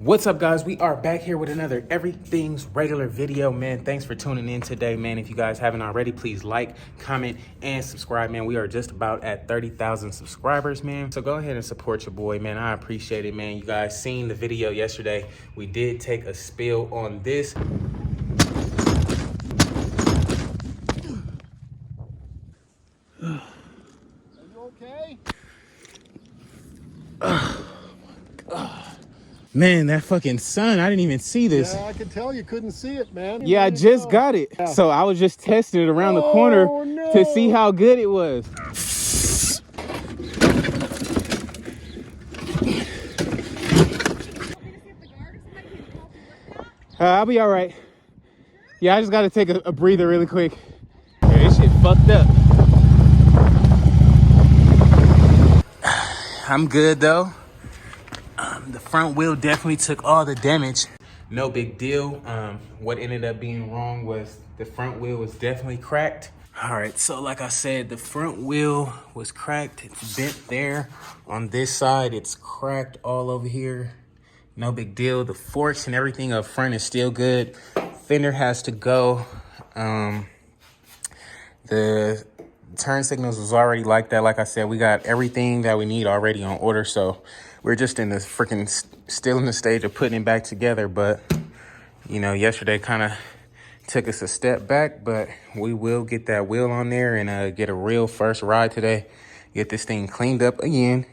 What's up, guys? We are back here with another Everything's Regular video, man. Thanks for tuning in today, man. If you guys haven't already, please like, comment, and subscribe, man. We are just about at 30,000 subscribers, man. So go ahead and support your boy, man. I appreciate it, man. You guys seen the video yesterday. We did take a spill on this. Are you okay? Man, that fucking sun, I didn't even see this. Yeah, I could tell you couldn't see it, man. Yeah, I just got it. Yeah. So I was just testing it around the corner to see how good it was. I'll be all right. Yeah, I just got to take a breather really quick. Yeah, this shit fucked up. I'm good though. The front wheel definitely took all the damage. No big deal. What ended up being wrong was the front wheel was definitely cracked. All right, so like I said, the front wheel was cracked. It's bent there. On this side, it's cracked all over here. No big deal. The forks and everything up front is still good. Fender has to go. The turn signals was already like that. Like I said, we got everything that we need already on order. So we're just in the freaking still in the stage of putting it back together. But, you know, yesterday kind of took us a step back, but we will get that wheel on there and get a real first ride today. Get this thing cleaned up again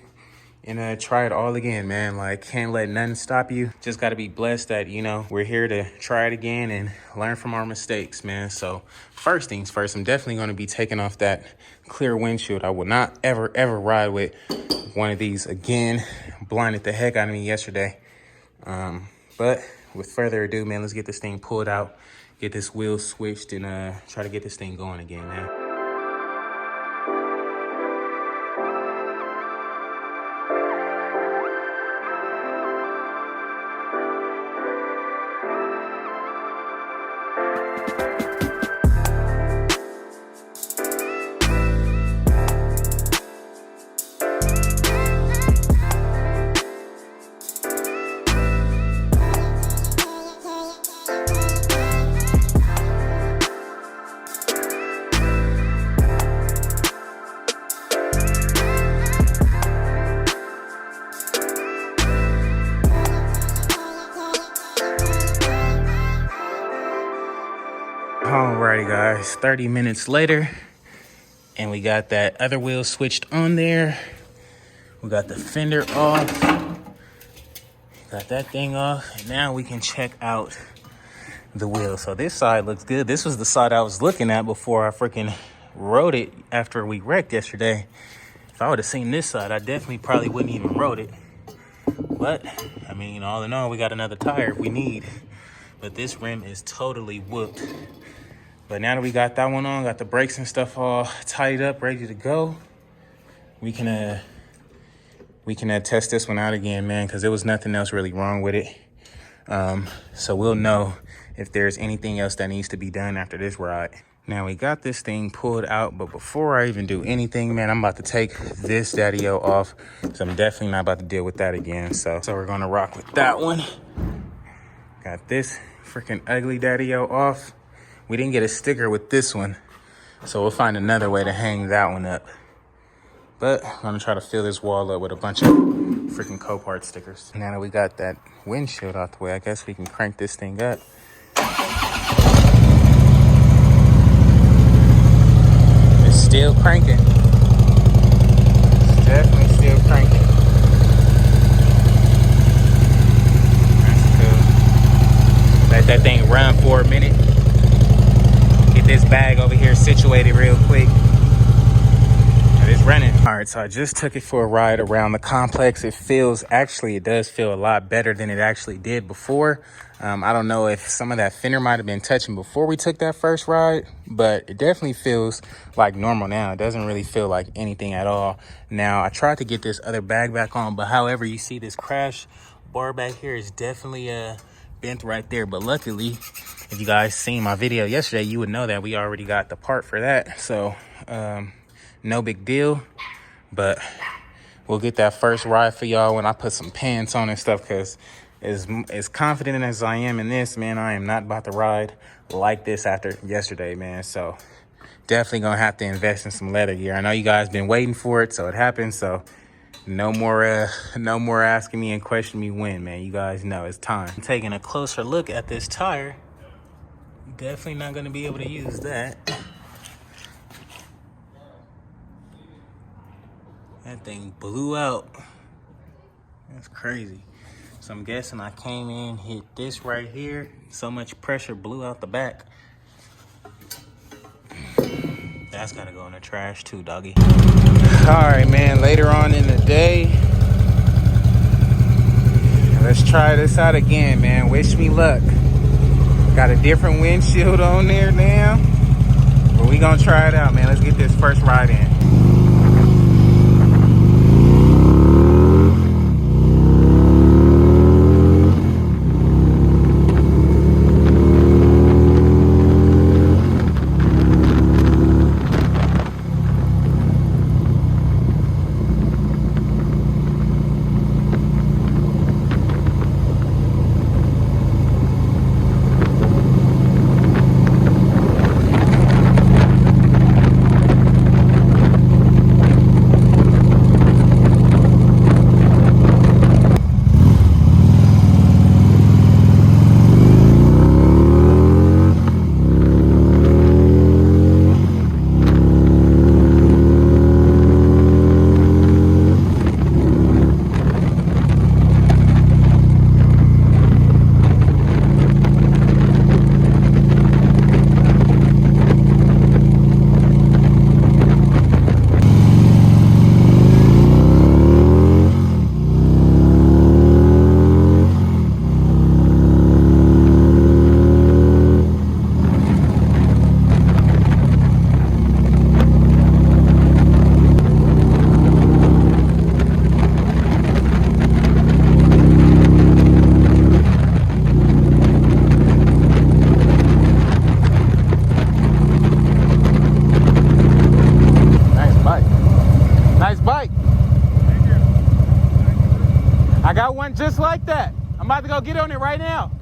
and try it all again, man. Like, can't let nothing stop you. Just got to be blessed that, you know, we're here to try it again and learn from our mistakes, man. So first things first, I'm definitely going to be taking off that clear windshield. I will not ever ride with one of these again. Blinded the heck out of me yesterday. But with further ado, man, let's get this thing pulled out, get this wheel switched, and try to get this thing going again, man. Alrighty, guys, 30 minutes later, and we got that other wheel switched on there. We got the fender off, got that thing off, and now we can check out the wheel. So this side looks good. This was the side I was looking at before I freaking rode it after we wrecked yesterday. If I would have seen this side, I definitely probably wouldn't even rode it. But, I mean, all in all, we got another tire if we need. But this rim is totally whooped. But now that we got that one on, got the brakes and stuff all tied up, ready to go, we can test this one out again, man, because there was nothing else really wrong with it. So we'll know if there's anything else that needs to be done after this ride. Now we got this thing pulled out, but before I even do anything, man, I'm about to take this daddy-o off, so I'm definitely not about to deal with that again. So we're gonna rock with that one. Got this freaking ugly daddy-o off. We didn't get a sticker with this one, so we'll find another way to hang that one up. But I'm gonna try to fill this wall up with a bunch of freaking Copart stickers. Now that we got that windshield out the way, I guess we can crank this thing up. It's still cranking. It's definitely still cranking. That's cool. Let that thing run for a minute. Get this bag over here situated real quick. It's running. All right, so I just took it for a ride around the complex. It does feel a lot better than it actually did before. I don't know if some of that fender might have been touching before we took that first ride, but it definitely feels like normal now. It doesn't really feel like anything at all. Now, I tried to get this other bag back on, but however, you see this crash bar back here is definitely bent right there. But luckily, if you guys seen my video yesterday, you would know that we already got the part for that. So, no big deal, but we'll get that first ride for y'all when I put some pants on and stuff, because as confident as I am in this, man, I am not about to ride like this after yesterday, man. So definitely gonna have to invest in some leather gear. I know you guys been waiting for it, so it happened. So no more asking me and questioning me when, man. You guys know it's time. I'm taking a closer look at this tire. Definitely not gonna be able to use that. That thing blew out. That's crazy. So I'm guessing I came in, hit this right here. So much pressure blew out the back. That's gotta go in the trash too, doggy. All right, man, later on in the day, let's try this out again, man. Wish me luck. Got a different windshield on there now, but we gonna try it out, man. Let's get this first ride in. I got one just like that. I'm about to go get on it right now. Oh,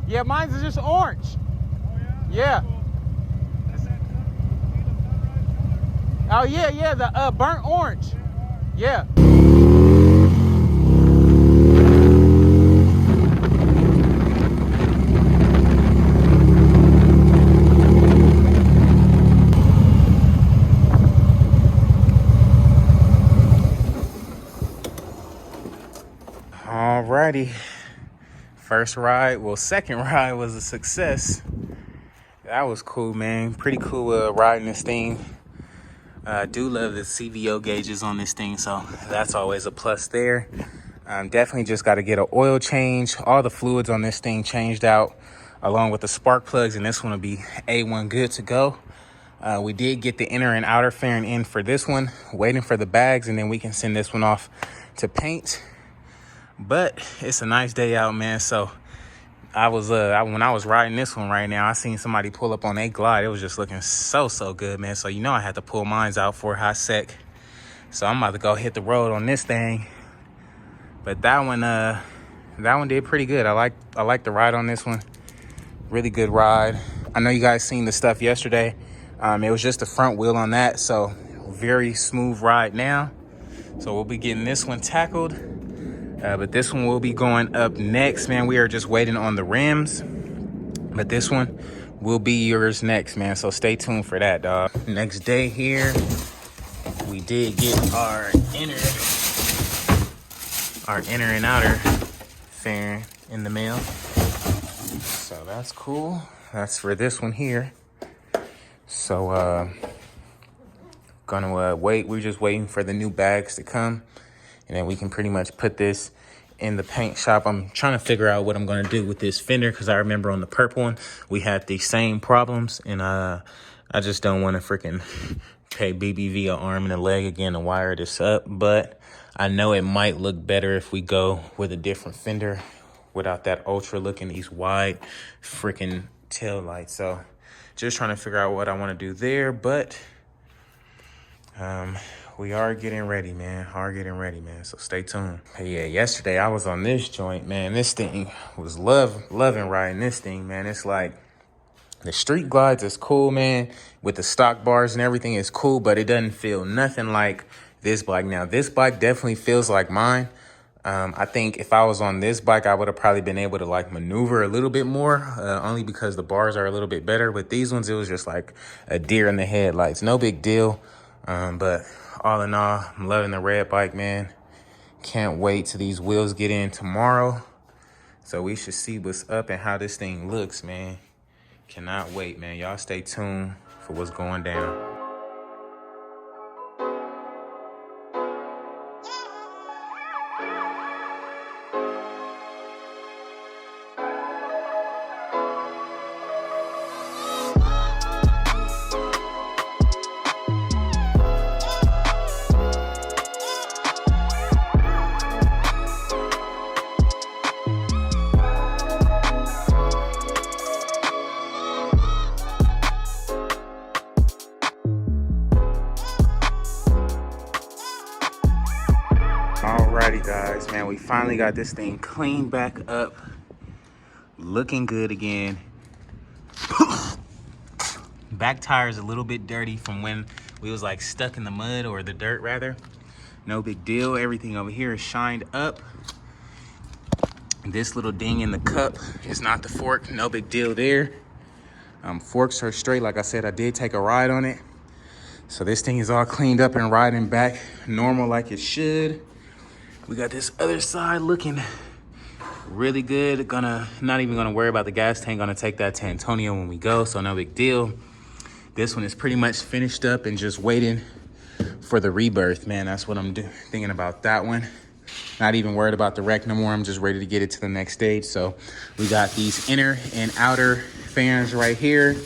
yeah? Yeah, mine's is just orange. Oh, yeah? Yeah. Cool. Is that sunrise color? Oh, yeah, the burnt orange. Yeah, all right. Yeah. Alrighty. First ride, well, second ride was a success. That was cool, man. Pretty cool riding this thing. I do love the CVO gauges on this thing, so that's always a plus there. Definitely just got to get an oil change. All the fluids on this thing changed out, along with the spark plugs, and this one will be A1 good to go. We did get the inner and outer fairing in for this one, waiting for the bags, and then we can send this one off to paint. But it's a nice day out, man. So I was when I was riding this one right now, I seen somebody pull up on a glide. It was just looking so good, man. So you know I had to pull mines out for a hot sec. So I'm about to go hit the road on this thing. But that one did pretty good. I like the ride on this one. Really good ride. I know you guys seen the stuff yesterday. It was just the front wheel on that, so very smooth ride now. So we'll be getting this one tackled. But this one will be going up next, man. We are just waiting on the rims. But this one will be yours next, man. So stay tuned for that, dog. Next day here, we did get our inner and outer fairing in the mail. So that's cool. That's for this one here. So gonna wait. We're just waiting for the new bags to come, and then we can pretty much put this in the paint shop. I'm trying to figure out what I'm gonna do with this fender, because I remember on the purple one we had the same problems, and I just don't want to freaking pay BBV an arm and a leg again to wire this up. But I know it might look better if we go with a different fender without that ultra looking, these wide freaking tail lights. So just trying to figure out what I want to do there. But we are getting ready, man. So stay tuned. Hey, yeah, yesterday I was on this joint, man. This thing was loving riding this thing, man. It's like the street glides is cool, man. With the stock bars and everything is cool, but it doesn't feel nothing like this bike. Now, this bike definitely feels like mine. I think if I was on this bike, I would have probably been able to like maneuver a little bit more, only because the bars are a little bit better. With these ones, it was just like a deer in the headlights. No big deal. But all in all, I'm loving the red bike, man. Can't wait till these wheels get in tomorrow. So we should see what's up and how this thing looks, man. Cannot wait, man. Y'all stay tuned for what's going down. Alrighty, guys, man, we finally got this thing cleaned back up, looking good again. Back tire is a little bit dirty from when we was like stuck in the mud, or the dirt rather. No big deal. Everything over here is shined up. This little ding in the cup is not the fork. No big deal there. Forks are straight. Like I said, I did take a ride on it. So this thing is all cleaned up and riding back normal like it should. We got this other side looking really good. Not even gonna worry about the gas tank. Gonna take that to Antonio when we go, so no big deal. This one is pretty much finished up and just waiting for the rebirth, man. That's what I'm thinking about that one. Not even worried about the wreck no more. I'm just ready to get it to the next stage. So we got these inner and outer fans right here.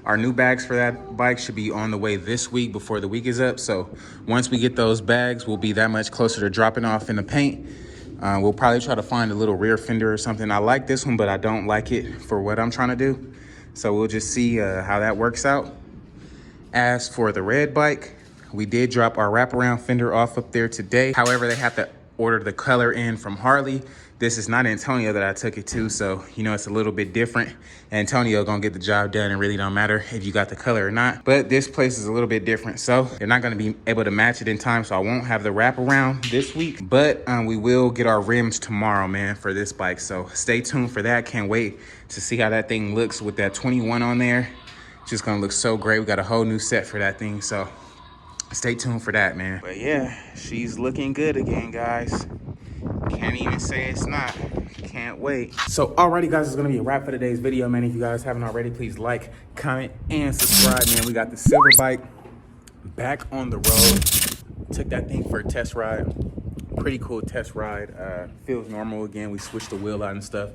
Our new bags for that bike should be on the way this week before the week is up. So once we get those bags, we'll be that much closer to dropping off in the paint. We'll probably try to find a little rear fender or something. I like this one, but I don't like it for what I'm trying to do. So we'll just see how that works out. As for the red bike, we did drop our wraparound fender off up there today. However, they have to order the color in from Harley. This is not Antonio that I took it to, so you know it's a little bit different. Antonio gonna get the job done. It really don't matter if you got the color or not. But this place is a little bit different, so they're not gonna be able to match it in time, so I won't have the wraparound this week. But we will get our rims tomorrow, man, for this bike. So stay tuned for that. Can't wait to see how that thing looks with that 21 on there. It's just gonna look so great. We got a whole new set for that thing, so stay tuned for that, man. But yeah, she's looking good again, guys. Can't even say it's not. Can't wait. So alrighty, guys, it's gonna be a wrap for today's video, man. If you guys haven't already, please like, comment, and subscribe, man. We got the silver bike back on the road. Took that thing for a test ride. Pretty cool test ride. Feels normal again. We switched the wheel out and stuff.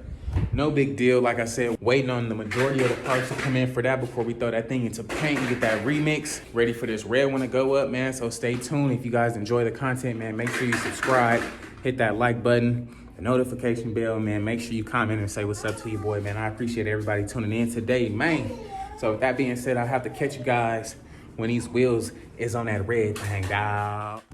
No big deal. Like I said, waiting on the majority of the parts to come in for that before we throw that thing into paint and get that remix ready for this red one to go up, man. So stay tuned. If you guys enjoy the content, man, make sure you subscribe, hit that like button, the notification bell, man. Make sure you comment and say what's up to your boy, man. I appreciate everybody tuning in today, man. So with that being said, I'll have to catch you guys when these wheels is on that red thing, dog.